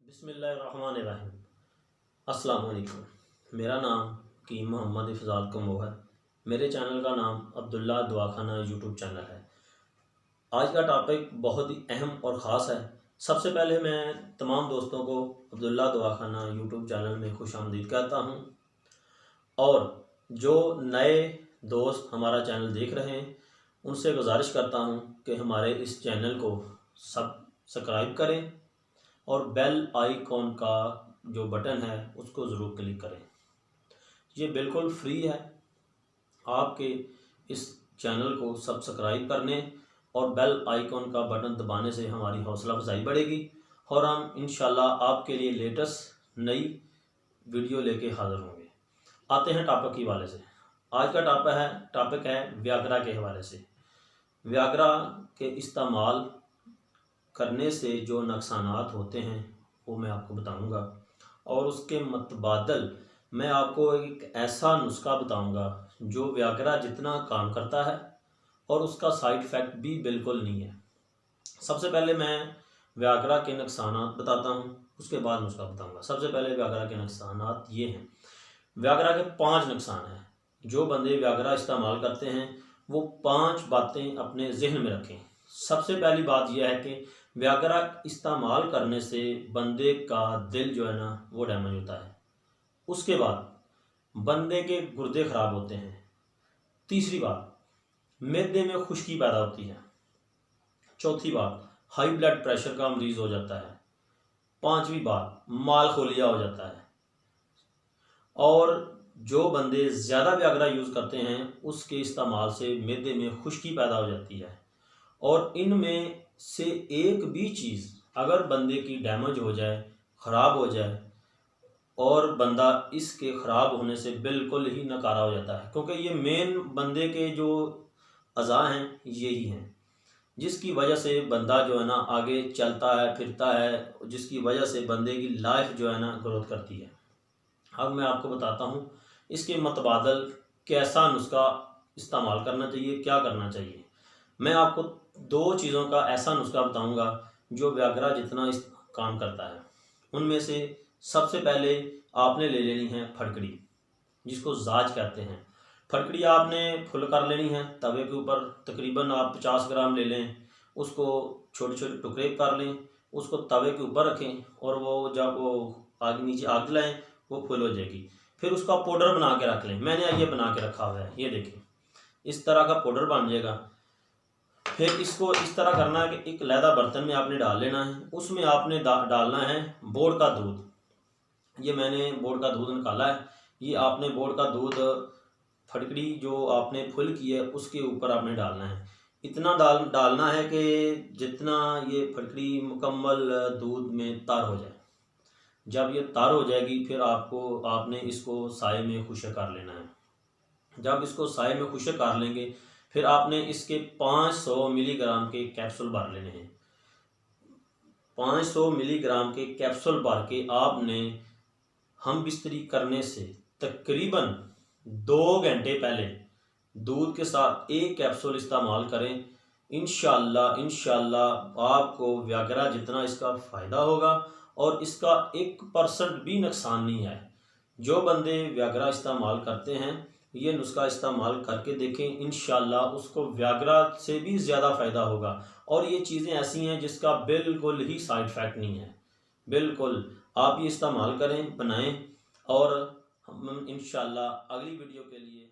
बिस्मिल्लाहिर्रहमानिर्रहीम। अस्सलाम वालेकुम। मेरा नाम की मोहम्मद इफ़ज़ाल कमो है। मेरे चैनल का नाम अब्दुल्ला दवाखाना यूट्यूब चैनल है। आज का टॉपिक बहुत ही अहम और ख़ास है। सबसे पहले मैं तमाम दोस्तों को अब्दुल्ला दवाखाना यूट्यूब चैनल में खुशामदीद कहता हूँ, और जो नए दोस्त हमारा चैनल देख रहे हैं उनसे गुजारिश करता हूँ कि हमारे इस चैनल को सब्सक्राइब करें और बेल आइकॉन का जो बटन है उसको ज़रूर क्लिक करें। ये बिल्कुल फ्री है। आपके इस चैनल को सब्सक्राइब करने और बेल आइकॉन का बटन दबाने से हमारी हौसला अफजाई बढ़ेगी और हम इंशाल्लाह आपके लिए लेटेस्ट नई वीडियो लेके हाज़िर होंगे। आते हैं टॉपिक के हवाले से। आज का टॉपिक है व्याग्रा के हवाले से। व्याग्रा के इस्तेमाल करने से जो नुकसानात होते हैं वो मैं आपको बताऊंगा, और उसके मतबादल मैं आपको एक ऐसा नुस्खा बताऊंगा जो व्याग्रा जितना काम करता है और उसका साइड इफ़ेक्ट भी बिल्कुल नहीं है। सबसे पहले मैं व्याग्रा के नुकसानात बताता हूं, उसके बाद नुस्खा बताऊंगा। सबसे पहले व्याग्रा के नुकसानात ये हैं। व्याग्रा के 5 नुकसान हैं। जो बंदे व्याग्रा इस्तेमाल करते हैं वो 5 बातें अपने जहन में रखें। सबसे पहली बात यह है कि व्याग्रा इस्तेमाल करने से बंदे का दिल जो है ना वो डैमेज होता है। उसके बाद बंदे के गुर्दे ख़राब होते हैं। तीसरी बात, मैदे में खुश्की पैदा होती है। चौथी बात, हाई ब्लड प्रेशर का मरीज़ हो जाता है। पांचवी बात, माल खोलिया हो जाता है। और जो बंदे ज़्यादा व्याग्रा यूज़ करते हैं उसके इस्तेमाल से मैदे में खुश्की पैदा हो जाती है। और इनमें से एक भी चीज़ अगर बंदे की डैमेज हो जाए, ख़राब हो जाए, और बंदा इसके ख़राब होने से बिल्कुल ही नकारा हो जाता है, क्योंकि ये मेन बंदे के जो अज़ा हैं यही हैं, जिसकी वजह से बंदा जो है ना आगे चलता है फिरता है, जिसकी वजह से बंदे की लाइफ जो है ना ग्रोथ करती है। अब मैं आपको बताता हूँ इसके मतबादल कैसा नुस्खा इस्तेमाल करना चाहिए, क्या करना चाहिए। मैं आपको 2 चीज़ों का ऐसा नुस्खा बताऊंगा जो व्याग्रा जितना इस काम करता है। उनमें से सबसे पहले आपने ले लेनी है फटकड़ी, जिसको जाज कहते हैं। फटकड़ी आपने फुल कर लेनी है तवे के ऊपर। तकरीबन आप 50 ग्राम ले लें, उसको छोटे छोटे टुकड़े कर लें, उसको तवे के ऊपर रखें, और वो जब वो आगे नीचे आग जलाएं वो फुल हो जाएगी। फिर उसका पाउडर बना के रख लें। मैंने ये बना के रखा हुआ है, ये देखें, इस तरह का पाउडर बन जाएगा। फिर इसको इस तरह करना है कि एक लैदा बर्तन में आपने डाल लेना है। उसमें आपने डालना है बोड़ का दूध। ये मैंने बोड़ का दूध निकाला है। ये आपने बोड़ का दूध फटकड़ी जो आपने फुल की है उसके ऊपर आपने डालना है। इतना डालना है कि जितना ये फटकड़ी मुकम्मल दूध में तर हो जाए। जब ये तर हो जाएगी फिर आपने इसको साए में खुश्क कर लेना है। जब इसको साए में खुश्क कर लेंगे फिर आपने इसके 500 मिलीग्राम के कैप्सूल भर लेने हैं। 500 मिलीग्राम के कैप्सूल भर के आपने हम बिस्तरी करने से तकरीबन 2 घंटे पहले दूध के साथ एक कैप्सूल इस्तेमाल करें। इंशाल्लाह आपको व्याग्रा जितना इसका फ़ायदा होगा और इसका 1% भी नुकसान नहीं है। जो बंदे व्याग्रा इस्तेमाल करते हैं ये नुस्खा इस्तेमाल करके देखें, इंशाल्लाह उसको व्याग्रा से भी ज़्यादा फ़ायदा होगा। और ये चीज़ें ऐसी हैं जिसका बिल्कुल ही साइड इफ़ेक्ट नहीं है। बिल्कुल आप ये इस्तेमाल करें, बनाएं, और हम इंशाल्लाह अगली वीडियो के लिए